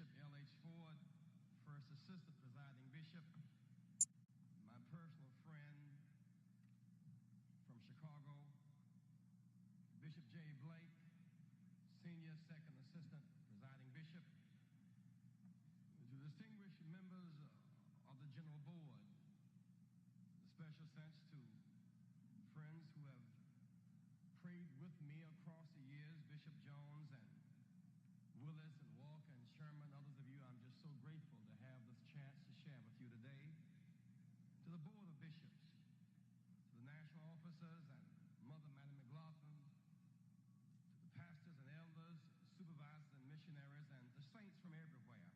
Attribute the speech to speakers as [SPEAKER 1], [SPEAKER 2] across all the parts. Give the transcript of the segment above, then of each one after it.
[SPEAKER 1] Bishop L.H. Ford, First Assistant Presiding Bishop, my personal friend from Chicago, Bishop J. Blake, Senior Second Assistant Presiding Bishop, to distinguished members of the General Board, a special thanks to friends who have prayed with me across the years, Bishop Jones and Willis and Walker and Sherman, others of you. I'm just so grateful to have this chance to share with you today. To the Board of Bishops, to the national officers and Mother Madam McLaughlin, to the pastors and elders, supervisors and missionaries, and the saints from everywhere.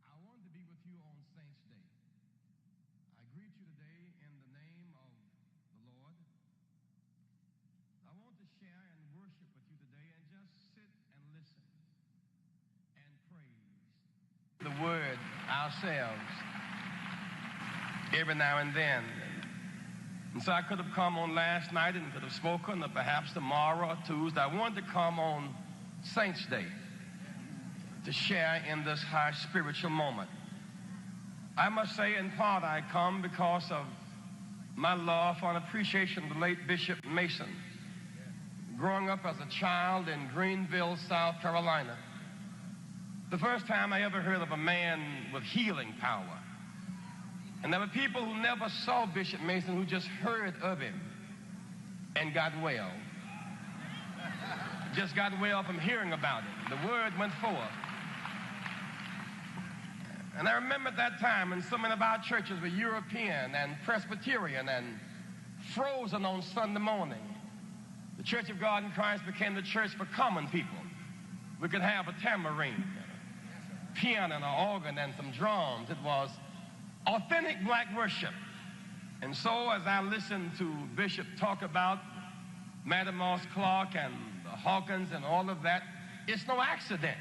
[SPEAKER 1] I wanted to be with you on Saints' Day. I greet you today in the name of the Lord. I want to share and worship with you today and just sit and listen and praise the Word ourselves every now and then. And so I could have come on last night and could have spoken, or perhaps tomorrow or Tuesday. I wanted to come on Saints' Day to share in this high spiritual moment. I must say, in part, I come because of my love for and appreciation of the late Bishop Mason. Growing up as a child in Greenville, South Carolina, the first time I ever heard of a man with healing power. And there were people who never saw Bishop Mason who just heard of him and got well. Just got well from hearing about him. The word went forth. And I remember at that time, and so many of our churches were European and Presbyterian and frozen on Sunday morning. The Church of God in Christ became the church for common people. We could have a tambourine, a piano, and an organ, and some drums. It was authentic black worship. And so as I listened to Bishop talk about Madam Moss Clark and the Hawkins and all of that, it's no accident.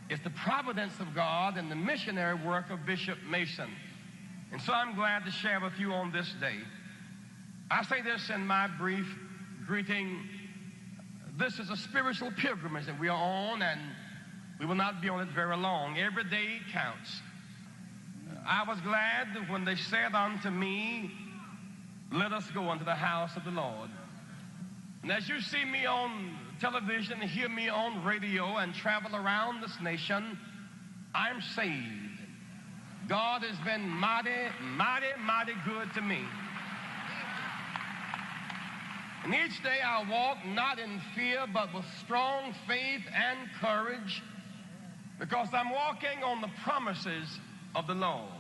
[SPEAKER 1] It's the providence of God and the missionary work of Bishop Mason. And so I'm glad to share with you on this day. I say this in my brief greeting. This is a spiritual pilgrimage that we are on, and we will not be on it very long. Every day counts. I was glad when they said unto me, let us go unto the house of the Lord. And as you see me on television, hear me on radio, and travel around this nation, I'm saved. God has been mighty, mighty, mighty good to me. And each day I walk not in fear, but with strong faith and courage, because I'm walking on the promises of the Lord.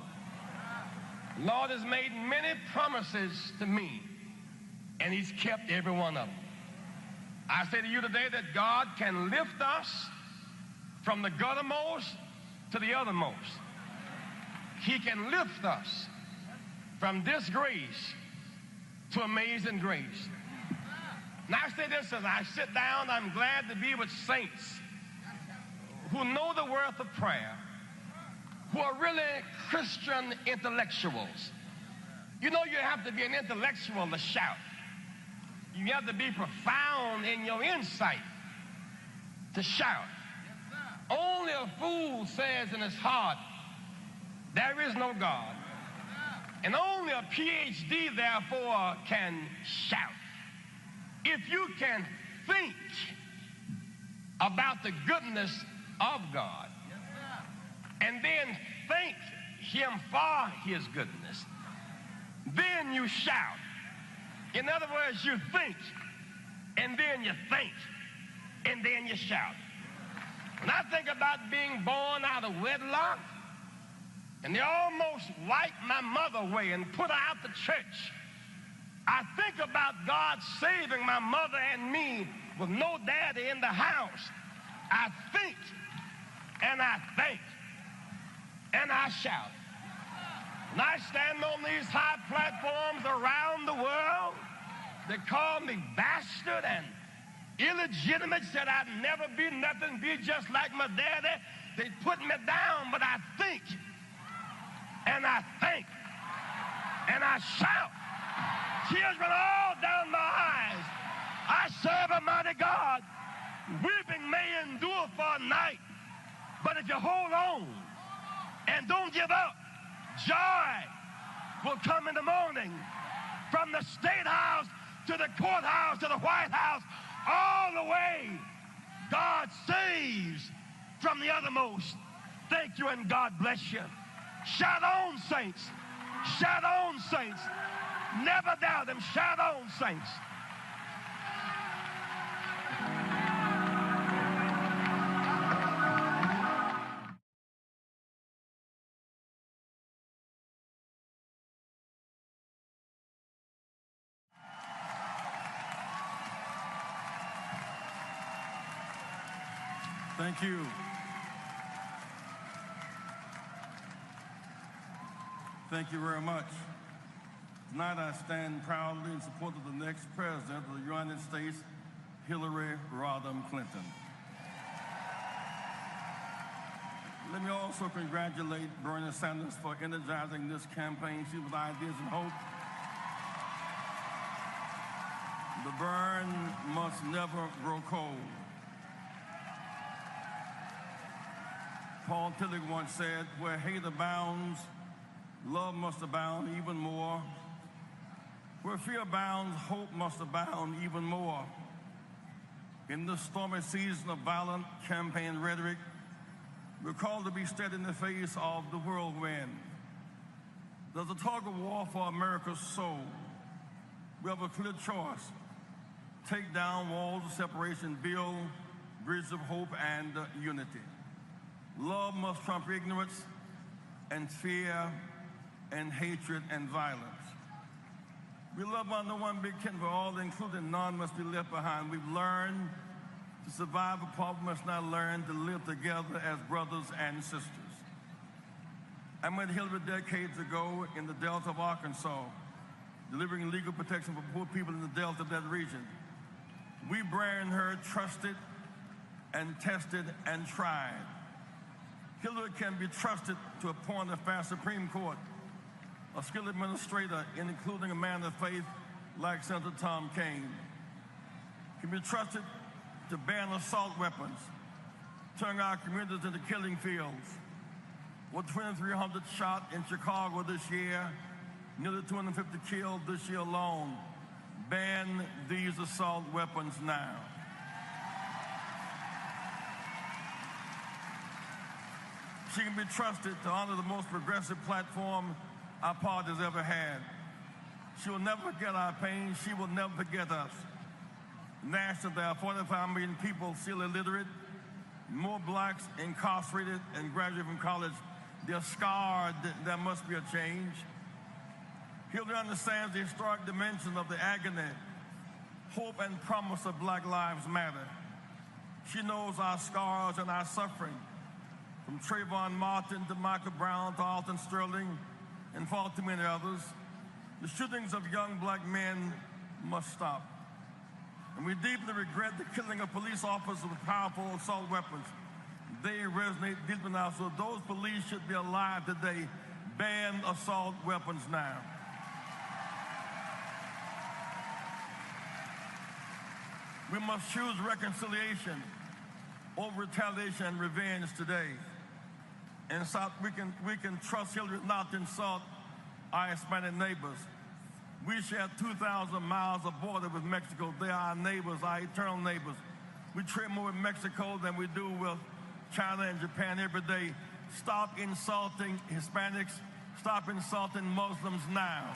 [SPEAKER 1] The Lord has made many promises to me, and He's kept every one of them. I say to you today that God can lift us from the guttermost to the othermost. He can lift us from disgrace to amazing grace. And I say this as I sit down, I'm glad to be with saints who know the worth of prayer, who are really Christian intellectuals. You know, you have to be an intellectual to shout. You have to be profound in your insight to shout. Only a fool says in his heart, there is no God. And only a PhD, therefore, can shout. If you can think about the goodness of God and then thank Him for His goodness, then you shout. In other words, you think, and then you think, and then you shout. When I think about being born out of wedlock, and they almost wiped my mother away and put her out the church, I think about God saving my mother and me with no daddy in the house. I think, and I think, and I shout. And I stand on these high platforms around the world. They call me bastard and illegitimate, said I'd never be nothing, be just like my daddy. They put me down, but I think, and I think, and I shout. Tears run all down my eyes. I serve a mighty God. Weeping may endure for a night, But if you hold on and don't give up, joy will come in the morning. From the State House to the courthouse to the White House, all the way, God saves from the uttermost. Thank you and God bless you. Shout on, saints. Shout on, saints. Never doubt him. Shout on, saints.
[SPEAKER 2] Thank you. Thank you very much. Tonight I stand proudly in support of the next president of the United States, Hillary Rodham Clinton. Let me also congratulate Bernie Sanders for energizing this campaign. She with ideas and hope. The burn must never grow cold. Paul Tillich once said, where hate abounds, love must abound even more. Where fear abounds, hope must abound even more. In this stormy season of violent campaign rhetoric, we're called to be steady in the face of the whirlwind. There's a tug of war for America's soul. We have a clear choice. Take down walls of separation, build bridges of hope and unity. Love must trump ignorance and fear and hatred and violence. We love under one big kin for all, including none must be left behind. We've learned to survive a problem, must not learn to live together as brothers and sisters. I met Hillary decades ago in the Delta of Arkansas, delivering legal protection for poor people in the Delta of that region. We, Brian, her trusted and tested and tried. Hillary can be trusted to appoint a fast Supreme Court, a skilled administrator, including a man of faith like Senator Tom Kaine. Can be trusted to ban assault weapons, turning our communities into killing fields. With 2,300 shot in Chicago this year, nearly 250 killed this year alone. Ban these assault weapons now. She can be trusted to honor the most progressive platform our party has ever had. She will never forget our pain. She will never forget us. Nationally, there are 45 million people still illiterate, more blacks incarcerated and graduating from college. They're scarred. There must be a change. Hillary understands the historic dimension of the agony, hope, and promise of Black Lives Matter. She knows our scars and our suffering, from Trayvon Martin to Michael Brown to Alton Sterling and far too many others. The shootings of young black men must stop. And we deeply regret the killing of police officers with powerful assault weapons. They resonate deeply now, so those police should be alive today. Ban assault weapons now. We must choose reconciliation over retaliation and revenge today. And so we can trust Hillary not to insult our Hispanic neighbors. We share 2,000 miles of border with Mexico. They are our neighbors, our eternal neighbors. We trade more with Mexico than we do with China and Japan every day. Stop insulting Hispanics. Stop insulting Muslims now.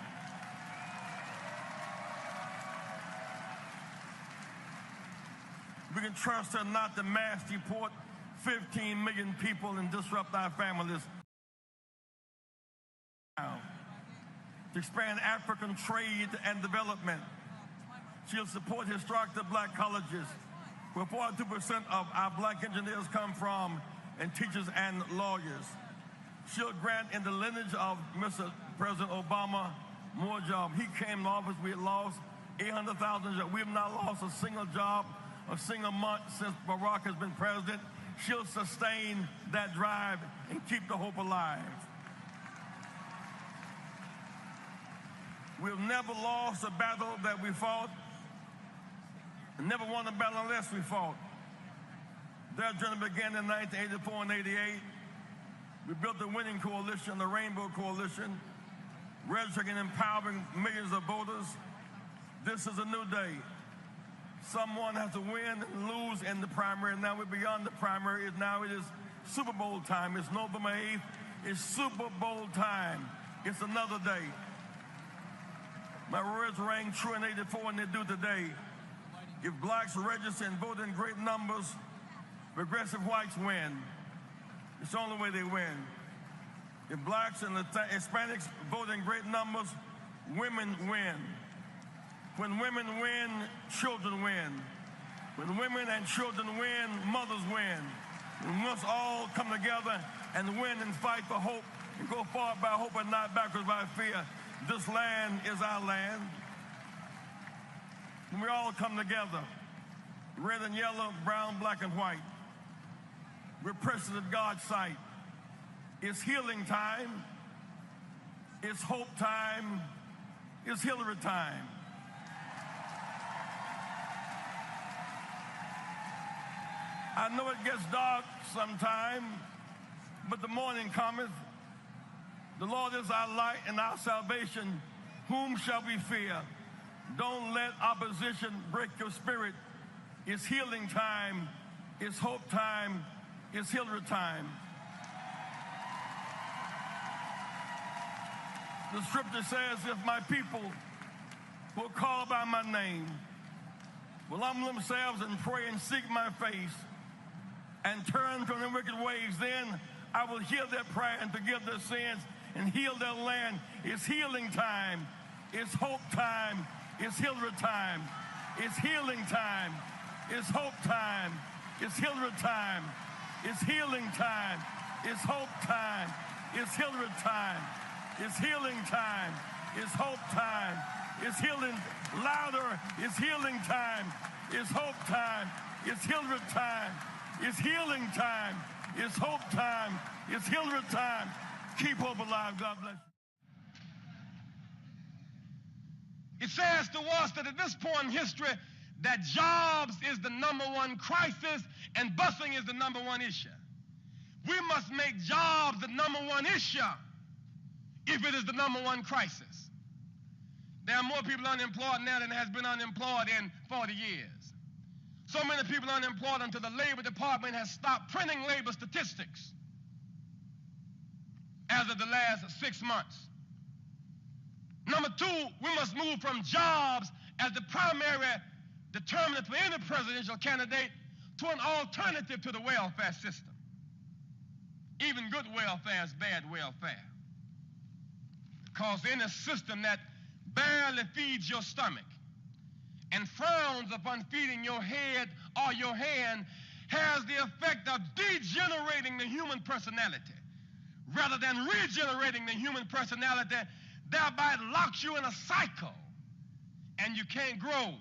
[SPEAKER 2] We can trust her not to mass deport 15 million people and disrupt our families. To expand African trade and development. She'll support historically black colleges, where 42% of our black engineers come from, and teachers and lawyers. She'll grant in the lineage of Mr. President Obama more jobs. He came to office, we had lost 800,000 jobs. We have not lost a single job, a single month since Barack has been president. She'll sustain that drive and keep the hope alive. We've never lost a battle that we fought, and never won a battle unless we fought. Their journey began in 1984 and 88. We built the winning coalition, the Rainbow Coalition, registering and empowering millions of voters. This is a new day. Someone has to win and lose in the primary. Now we're beyond the primary. Now it is Super Bowl time. It's November 8th. It's Super Bowl time. It's another day. My words rang true in 84 and they do today. If blacks register and vote in great numbers, progressive whites win. It's the only way they win. If blacks and Hispanics vote in great numbers, women win. When women win, children win. When women and children win, mothers win. We must all come together and win and fight for hope and go forward by hope and not backwards by fear. This land is our land. When we all come together, red and yellow, brown, black, and white, we're present at God's sight. It's healing time. It's hope time. It's Hillary time. I know it gets dark sometime, but the morning cometh. The Lord is our light and our salvation. Whom shall we fear? Don't let opposition break your spirit. It's healing time. It's hope time. It's Hillary time. The scripture says, if my people will call by my name, will humble themselves and pray and seek my face and turn from their wicked ways, then I will hear their prayer and forgive their sins and heal their land. It's healing time. It's hope time. It's Hillary time. It's healing time. It's hope time. It's Hillary time. It's healing time. It's hope time. It's Hillary time. It's healing time. It's hope time. It's healing louder. It's healing time. It's hope time. It's Hillary time. It's healing time. It's hope time. It's Hillary time. Keep hope alive. God bless you.
[SPEAKER 1] It says to us that at this point in history, that jobs is the #1 crisis and busing is the #1 issue. We must make jobs the #1 issue if it is the #1 crisis. There are more people unemployed now than has been unemployed in 40 years. So many people unemployed until the Labor Department has stopped printing labor statistics as of the last 6 months. #2, we must move from jobs as the primary determinant for any presidential candidate to an alternative to the welfare system. Even good welfare is bad welfare. Because any system that barely feeds your stomach and frowns upon feeding your head or your hand has the effect of degenerating the human personality rather than regenerating the human personality. Thereby it locks you in a cycle and you can't grow.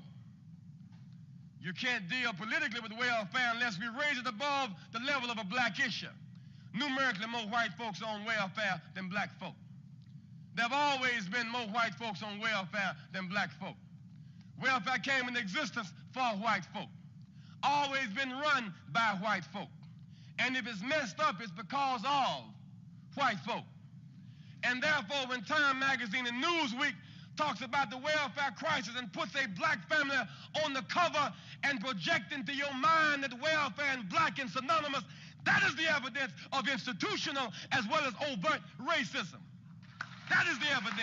[SPEAKER 1] You can't deal politically with welfare unless we raise it above the level of a black issue. Numerically, more white folks on welfare than black folk. There have always been more white folks on welfare than black folk. Welfare came into existence for white folk. Always been run by white folk. And if it's messed up, it's because of white folk. And therefore, when Time Magazine and Newsweek talks about the welfare crisis and puts a black family on the cover and project into your mind that welfare and black is synonymous, that is the evidence of institutional as well as overt racism. That is the evidence.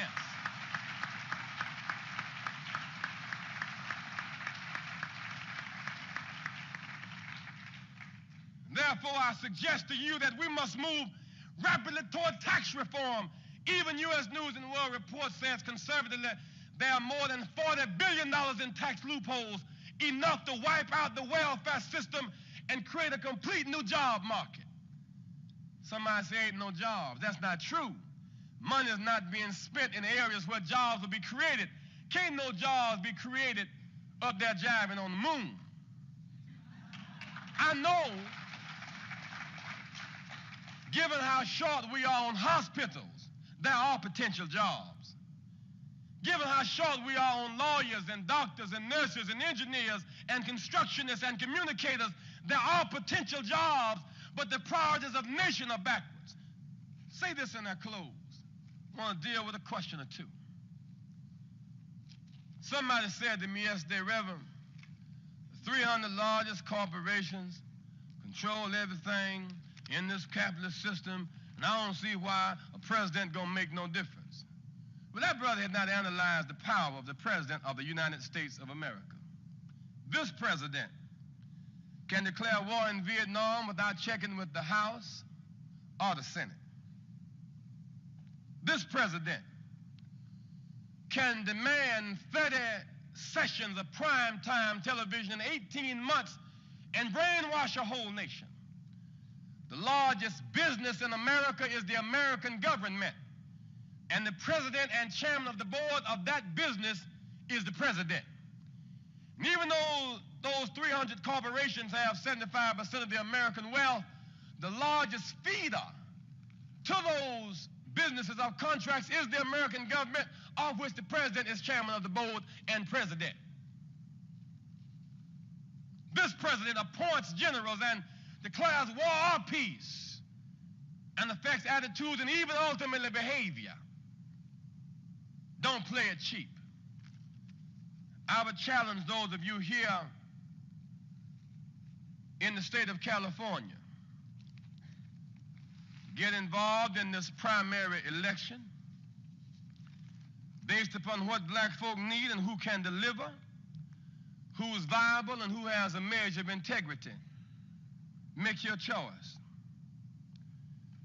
[SPEAKER 1] Therefore, I suggest to you that we must move rapidly toward tax reform. Even U.S. News and World Report says conservatively there are more than $40 billion in tax loopholes, enough to wipe out the welfare system and create a complete new job market. Somebody say ain't no jobs. That's not true. Money is not being spent in areas where jobs will be created. Can't no jobs be created up there jiving on the moon. I know, given how short we are on hospitals, there are potential jobs. Given how short we are on lawyers and doctors and nurses and engineers and constructionists and communicators, There are potential jobs, but the priorities of nation are backwards. Say this in our close. I want to deal with a question or two. Somebody said to me yesterday, Reverend, the 300 largest corporations control everything in this capitalist system, and I don't see why a president gonna make no difference. Well, that brother had not analyzed the power of the president of the United States of America. This president can declare war in Vietnam without checking with the House or the Senate. This president can demand 30 sessions of primetime television in 18 months and brainwash a whole nation. The largest business in America is the American government, and the president and chairman of the board of that business is the president. And even though those 300 corporations have 75% of the American wealth, the largest feeder to those businesses of contracts is the American government, of which the president is chairman of the board and president. This president appoints generals and declares war or peace and affects attitudes and even ultimately behavior. Don't play it cheap. I would challenge those of you here in the state of California. Get involved in this primary election based upon what black folk need and who can deliver, who's viable and who has a measure of integrity. Make your choice.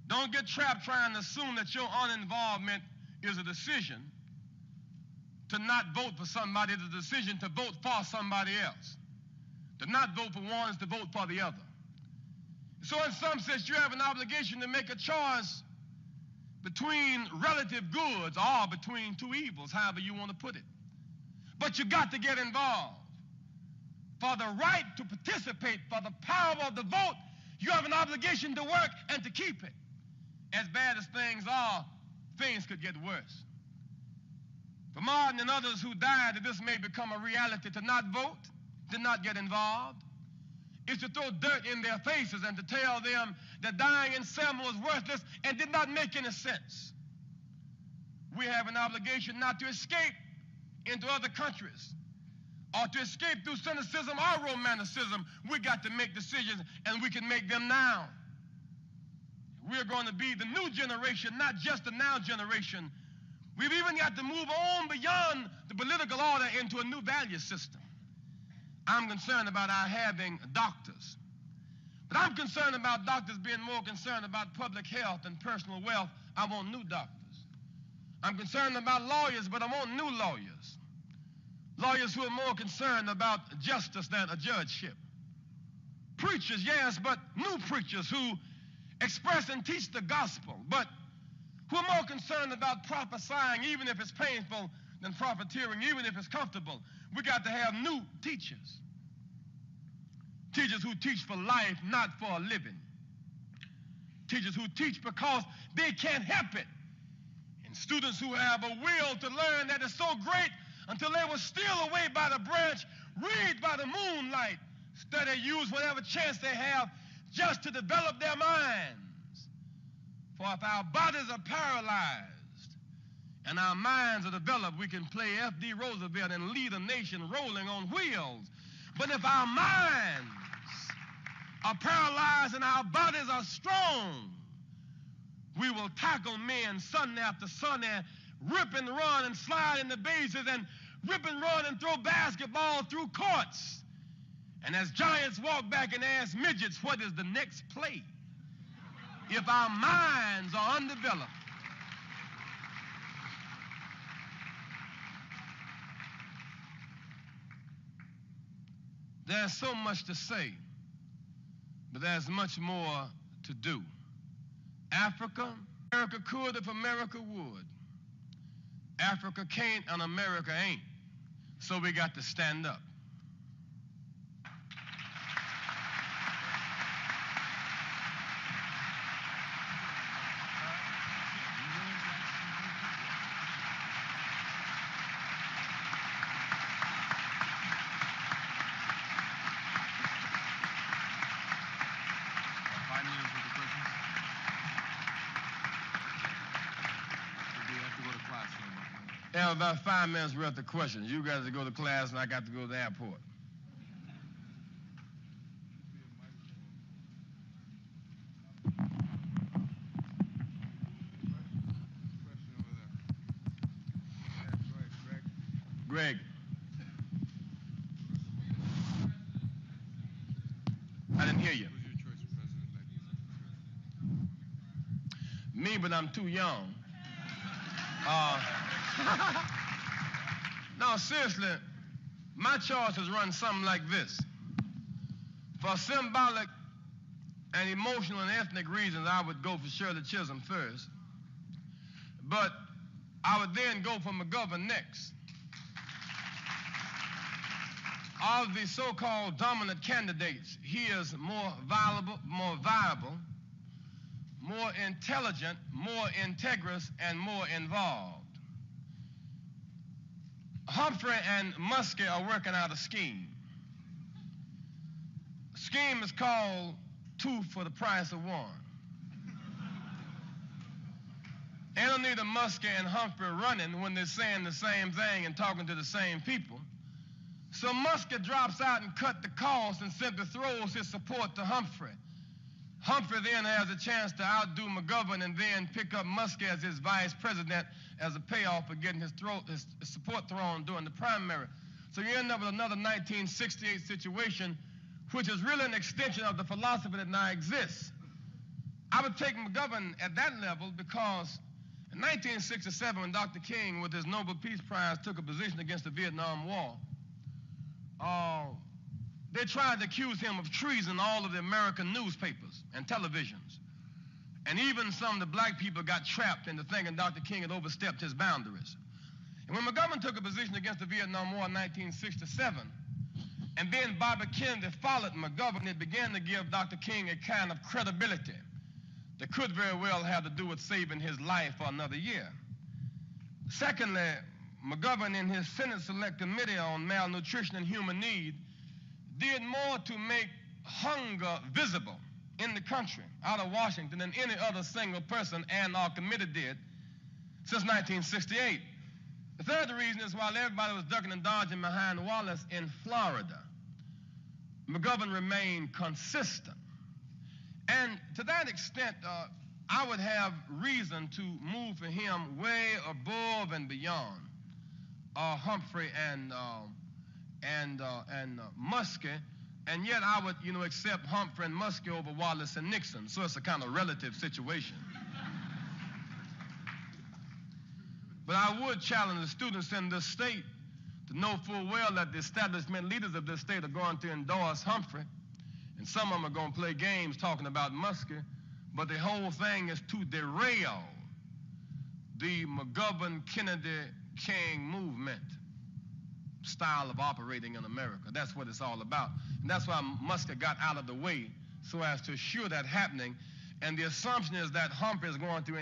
[SPEAKER 1] Don't get trapped trying to assume that your uninvolvement is a decision to not vote for somebody, it's a decision to vote for somebody else. To not vote for one is to vote for the other. So in some sense, you have an obligation to make a choice between relative goods or between two evils, however you want to put it. But you got to get involved. For the right to participate, for the power of the vote, you have an obligation to work and to keep it. As bad as things are, things could get worse. For Martin and others who died, that this may become a reality, to not vote, to not get involved, is to throw dirt in their faces and to tell them that dying in Selma was worthless and did not make any sense. We have an obligation not to escape into other countries or to escape through cynicism or romanticism. We got to make decisions, and we can make them now. We're going to be the new generation, not just the now generation. We've even got to move on beyond the political order into a new value system. I'm concerned about our having doctors. But I'm concerned about doctors being more concerned about public health and personal wealth. I want new doctors. I'm concerned about lawyers, but I want new lawyers. Lawyers who are more concerned about justice than a judgeship. Preachers, yes, but new preachers who express and teach the gospel, but who are more concerned about prophesying, even if it's painful, than profiteering, even if it's comfortable. We got to have new teachers. Teachers who teach for life, not for a living. Teachers who teach because they can't help it. And students who have a will to learn that is so great until they will steal away by the branch, read by the moonlight, study, use whatever chance they have just to develop their minds. For if our bodies are paralyzed and our minds are developed, we can play F.D. Roosevelt and lead a nation rolling on wheels. But if our minds are paralyzed and our bodies are strong, we will tackle men Sunday after Sunday, rip and run and slide in the bases and rip and run and throw basketball through courts. And as giants walk back and ask midgets, what is the next play? If our minds are undeveloped. There's so much to say, but there's much more to do. Africa could if America would. Africa can't and America ain't. So we got to stand up. have about 5 minutes worth of questions. You guys go to class and I got to go to the airport. Greg. I didn't hear you.
[SPEAKER 3] Who's your choice for president-elect?
[SPEAKER 1] Me, but I'm too young. No, seriously, my choices run something like this. For symbolic and emotional and ethnic reasons, I would go for Shirley Chisholm first. But I would then go for McGovern next. Of the so-called dominant candidates, he is more viable, more intelligent, more integrous, and more involved. Humphrey and Muskie are working out a scheme. The scheme is called 2 for the price of 1. Ain't no need of Muskie and Humphrey running when they're saying the same thing and talking to the same people. So Muskie drops out and cut the cost and simply throws his support to Humphrey. Humphrey then has a chance to outdo McGovern and then pick up Muskie as his vice president as a payoff for getting his support thrown during the primary. So you end up with another 1968 situation, which is really an extension of the philosophy that now exists. I would take McGovern at that level because in 1967, when Dr. King, with his Nobel Peace Prize, took a position against the Vietnam War, they tried to accuse him of treason in all of the American newspapers and televisions. And even some of the black people got trapped into thinking Dr. King had overstepped his boundaries. And when McGovern took a position against the Vietnam War in 1967, and then Bobby Kennedy followed McGovern, it began to give Dr. King a kind of credibility that could very well have to do with saving his life for another year. Secondly, McGovern in his Senate Select Committee on Malnutrition and Human Need did more to make hunger visible in the country out of Washington than any other single person and our committee did since 1968. The third reason is while everybody was ducking and dodging behind Wallace in Florida, McGovern remained consistent. And to that extent, I would have reason to move for him way above and beyond Humphrey and Muskie, and yet I would, accept Humphrey and Muskie over Wallace and Nixon. So it's a kind of relative situation. But I would challenge the students in this state to know full well that the establishment leaders of this state are going to endorse Humphrey, and some of them are going to play games talking about Muskie, but the whole thing is to derail the McGovern-Kennedy-King movement style of operating in America. That's what it's all about. And that's why Muskie got out of the way so as to assure that happening. And the assumption is that Humphrey is going to